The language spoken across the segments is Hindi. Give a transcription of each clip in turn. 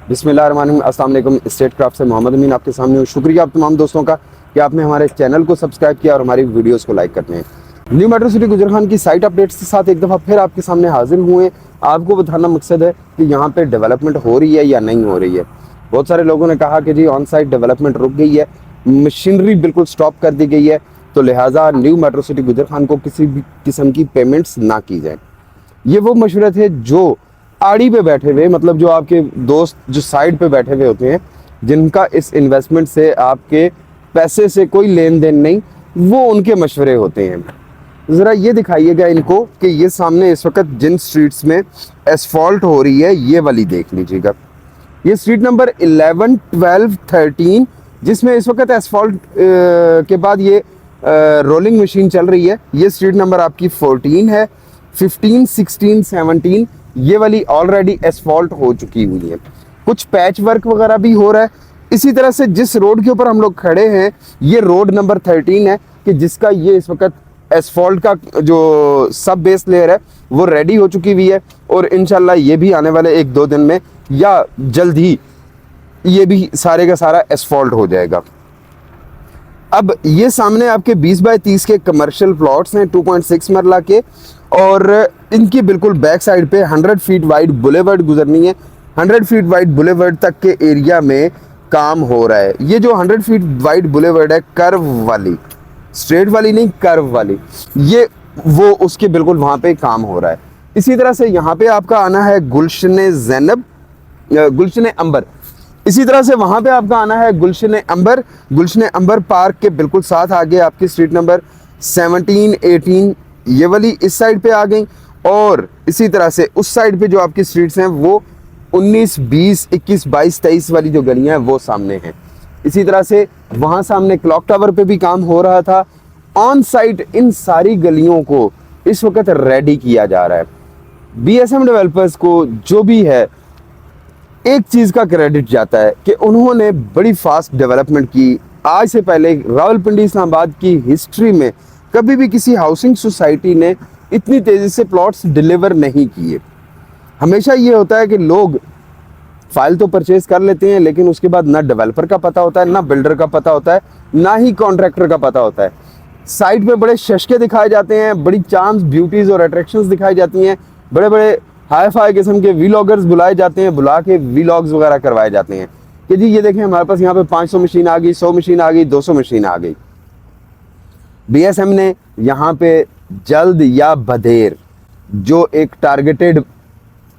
बिस्मिल्लाहिर्रहमानिर्रहीम। अस्सलाम वालेकुम। स्टेट क्राफ्ट से मोहम्मद अमीन आपके सामने हूँ। शुक्रिया आप तमाम दोस्तों का कि आपने हमारे चैनल को सब्सक्राइब किया और हमारी वीडियोस को लाइक करते हैं। न्यू मेट्रो सिटी गुजरखान की साइट अपडेट्स के साथ एक दफ़ा फिर आपके सामने हाजिर हुए। आपको बताना मकसद है कि यहाँ पे डेवलपमेंट हो रही है या नहीं हो रही है। बहुत सारे लोगों ने कहा कि जी ऑन साइट डेवलपमेंट रुक गई है, मशीनरी बिल्कुल स्टॉप कर दी गई है, तो लिहाजा न्यू मेट्रो सिटी गुजरखान को किसी भी किस्म की पेमेंट्स ना की जाए। ये वो मशवरे थे जो आड़ी पे बैठे हुए, मतलब जो आपके दोस्त जो साइड पे बैठे हुए होते हैं, जिनका इस इन्वेस्टमेंट से आपके पैसे से कोई लेन देन नहीं, वो उनके मशवरे होते हैं। ज़रा ये दिखाइएगा इनको कि ये सामने इस वक्त जिन स्ट्रीट्स में एसफॉल्ट हो रही है, ये वाली देख लीजिएगा। ये स्ट्रीट नंबर 11, 12, 13 जिसमें इस वक्त एसफॉल्ट के बाद ये रोलिंग मशीन चल रही है, ये स्ट्रीट नंबर आपकी 14 है। 15, 16, 17 ये वाली ऑलरेडी एसफॉल्ट हो चुकी हुई है। कुछ पैच वर्क वगैरह भी हो रहा है। इसी तरह से जिस रोड के ऊपर हम लोग खड़े हैं, ये रोड नंबर 13 है कि जिसका ये इस वक्त एसफॉल्ट का जो सब बेस लेयर है वो रेडी हो चुकी हुई है, और इंशाल्लाह ये भी आने वाले 1-2 दिन में या जल्द ही ये भी सारे का सारा एसफॉल्ट हो जाएगा। अब ये सामने आपके 20 बाय 30 के कमर्शियल प्लॉट्स हैं 2.6 मरला के, और इनकी बिल्कुल बैक साइड पे 100 फीट वाइड बुलेवर्ड गुजरनी है। 100 फीट वाइड बुलेवर्ड तक के एरिया में काम हो रहा है। ये जो 100 फीट वाइड बुलेवर्ड है, कर्व वाली, स्ट्रेट वाली नहीं, कर्व वाली, ये वो उसके बिल्कुल वहाँ पे काम हो रहा है। इसी तरह से यहाँ पे आपका आना है गुलशन ज़ैनब, गुलशन अंबर। इसी तरह से वहाँ पे आपका आना है गुलशन अंबर। गुलशन अंबर पार्क के बिल्कुल साथ आगे आपकी स्ट्रीट नंबर 17, 18 ये वाली इस साइड पे आ गई, और इसी तरह से उस साइड पे जो आपकी स्ट्रीट्स हैं वो 19, 20, 21, 22, 23 वाली जो गलियां हैं वो सामने हैं। इसी तरह से वहाँ सामने क्लॉक टावर पे भी काम हो रहा था। ऑन साइट इन सारी गलियों को इस वक्त रेडी किया जा रहा है। बीएसएम डेवलपर्स को जो भी है, एक चीज़ का क्रेडिट जाता है कि उन्होंने बड़ी फास्ट डेवलपमेंट की। आज से पहले रावलपिंडी इस्लामाबाद की हिस्ट्री में कभी भी किसी हाउसिंग सोसाइटी ने इतनी तेज़ी से प्लॉट्स डिलीवर नहीं किए। हमेशा ये होता है कि लोग फाइल तो परचेज कर लेते हैं, लेकिन उसके बाद ना डेवलपर का पता होता है, ना बिल्डर का पता होता है, ना ही कॉन्ट्रैक्टर का पता होता है। साइट पे बड़े शशके दिखाए जाते हैं, बड़ी चार्म्स, ब्यूटीज़ और अट्रैक्शंस दिखाई जाती हैं, बड़े बड़े हाई फाई किस्म के वीलॉगर्स बुलाए जाते हैं, बुला के वीलॉग्स वगैरह करवाए जाते हैं कि जी ये देखें हमारे पास यहाँ पे 500 मशीन आ गई, 100 मशीन आ गई, 200 मशीन आ गई। बीएसएम ने यहाँ पे जल्द या बदेर जो एक टारगेटेड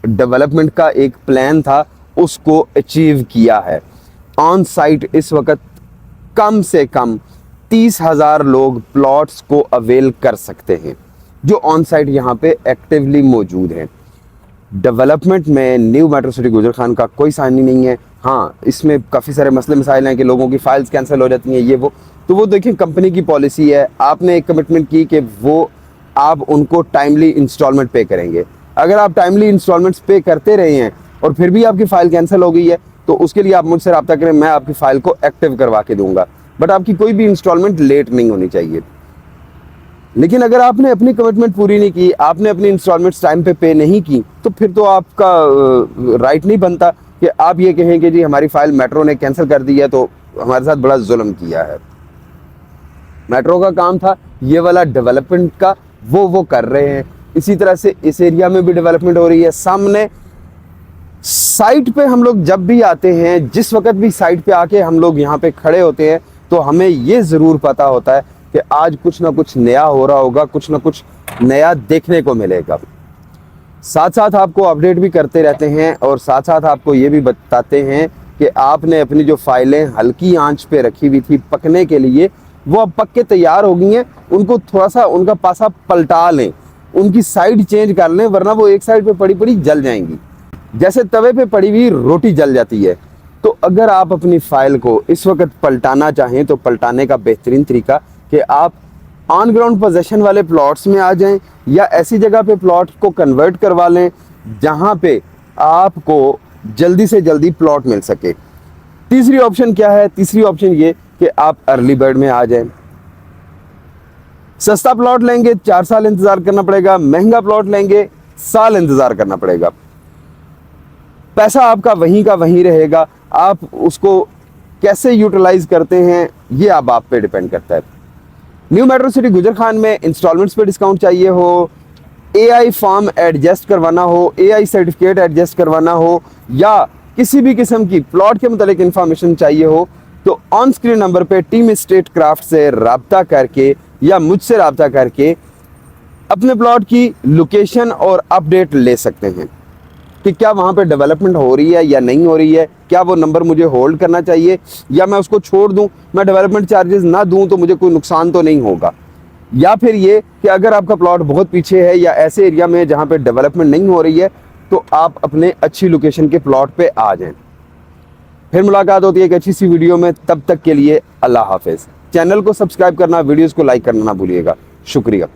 डेवलपमेंट का एक प्लान था उसको अचीव किया है। ऑन साइट इस वक्त कम से कम 30,000 लोग प्लॉट्स को अवेल कर सकते हैं जो ऑन साइट यहाँ पे एक्टिवली मौजूद हैं। डेवलपमेंट में न्यू मेट्रो सिटी गुजरखान का कोई सानी नहीं है। हाँ, इसमें काफ़ी सारे मसले मसाइल हैं कि लोगों की फाइल्स कैंसिल हो जाती हैं, ये वो, तो वो देखिए कंपनी की पॉलिसी है। आपने एक कमिटमेंट की कि वो आप उनको टाइमली इंस्टॉलमेंट पे करेंगे। अगर आप टाइमली इंस्टॉलमेंट्स पे करते रहे हैं और फिर भी आपकी फ़ाइल कैंसिल हो गई है, तो उसके लिए आप मुझसे रब्ता करें, मैं आपकी फ़ाइल को एक्टिव करवा के दूंगा। बट आपकी कोई भी इंस्टॉलमेंट लेट नहीं होनी चाहिए। लेकिन अगर आपने अपनी कमिटमेंट पूरी नहीं की, आपने अपनी इंस्टॉलमेंट्स टाइम पे नहीं की, तो फिर तो आपका राइट नहीं बनता कि आप ये कहें कि जी हमारी फ़ाइल मेट्रो ने कैंसिल कर दी है तो हमारे साथ बड़ा जुल्म किया है। मेट्रो का काम था ये वाला डेवलपमेंट का, वो कर रहे हैं। इसी तरह से इस एरिया में भी डेवलपमेंट हो रही है। सामने साइट पे हम लोग जब भी आते हैं, जिस वक्त भी साइट पे आके हम लोग यहाँ पे खड़े होते हैं, तो हमें ये ज़रूर पता होता है कि आज कुछ ना कुछ नया हो रहा होगा, कुछ ना कुछ नया देखने को मिलेगा। साथ साथ आपको अपडेट भी करते रहते हैं और साथ साथ आपको ये भी बताते हैं कि आपने अपनी जो फाइलें हल्की आंच पे रखी हुई थी पकने के लिए, वो अब पक के तैयार हो गई हैं। उनको थोड़ा सा उनका पासा पलटा लें, उनकी साइड चेंज कर लें, वरना वो एक साइड पे पड़ी पड़ी जल जाएंगी, जैसे तवे पे पड़ी हुई रोटी जल जाती है। तो अगर आप अपनी फाइल को इस वक्त पलटाना चाहें तो पलटाने का बेहतरीन तरीका कि आप ऑन ग्राउंड पोजीशन वाले प्लॉट्स में आ जाएं, या ऐसी जगह पे प्लॉट को कन्वर्ट करवा लें जहां पे आपको जल्दी से जल्दी प्लॉट मिल सके। तीसरी ऑप्शन क्या है? तीसरी ऑप्शन ये कि आप अर्ली बर्ड में आ जाएं। सस्ता प्लॉट लेंगे 4 साल इंतजार करना पड़ेगा, महंगा प्लॉट लेंगे साल इंतजार करना पड़ेगा। पैसा आपका वहीं का वहीं रहेगा, आप उसको कैसे यूटिलाइज करते हैं ये अब आप पे डिपेंड करता है। न्यू मेट्रो सिटी गुजरखान में इंस्टॉलमेंट्स पे डिस्काउंट चाहिए हो, एआई फॉर्म एडजस्ट करवाना हो, एआई सर्टिफिकेट एडजस्ट करवाना हो, या किसी भी किस्म की प्लॉट के मुतालिक इंफॉर्मेशन चाहिए हो, तो ऑन स्क्रीन नंबर पे टीम स्टेट क्राफ्ट से रब्ता करके या मुझसे रब्ता करके अपने प्लॉट की लोकेशन और अपडेट ले सकते हैं कि क्या वहाँ पे डेवलपमेंट हो रही है या नहीं हो रही है, क्या वो नंबर मुझे होल्ड करना चाहिए या मैं उसको छोड़ दूं, मैं डेवलपमेंट चार्जेस ना दूं तो मुझे कोई नुकसान तो नहीं होगा, या फिर ये कि अगर आपका प्लॉट बहुत पीछे है या ऐसे एरिया में जहाँ पे डेवलपमेंट नहीं हो रही है तो आप अपने अच्छी लोकेशन के प्लॉट पे आ जाएं। फिर मुलाकात होती है एक अच्छी सी वीडियो में, तब तक के लिए अल्लाह हाफिज़। चैनल को सब्सक्राइब करना, वीडियोज़ को लाइक करना ना भूलिएगा। शुक्रिया।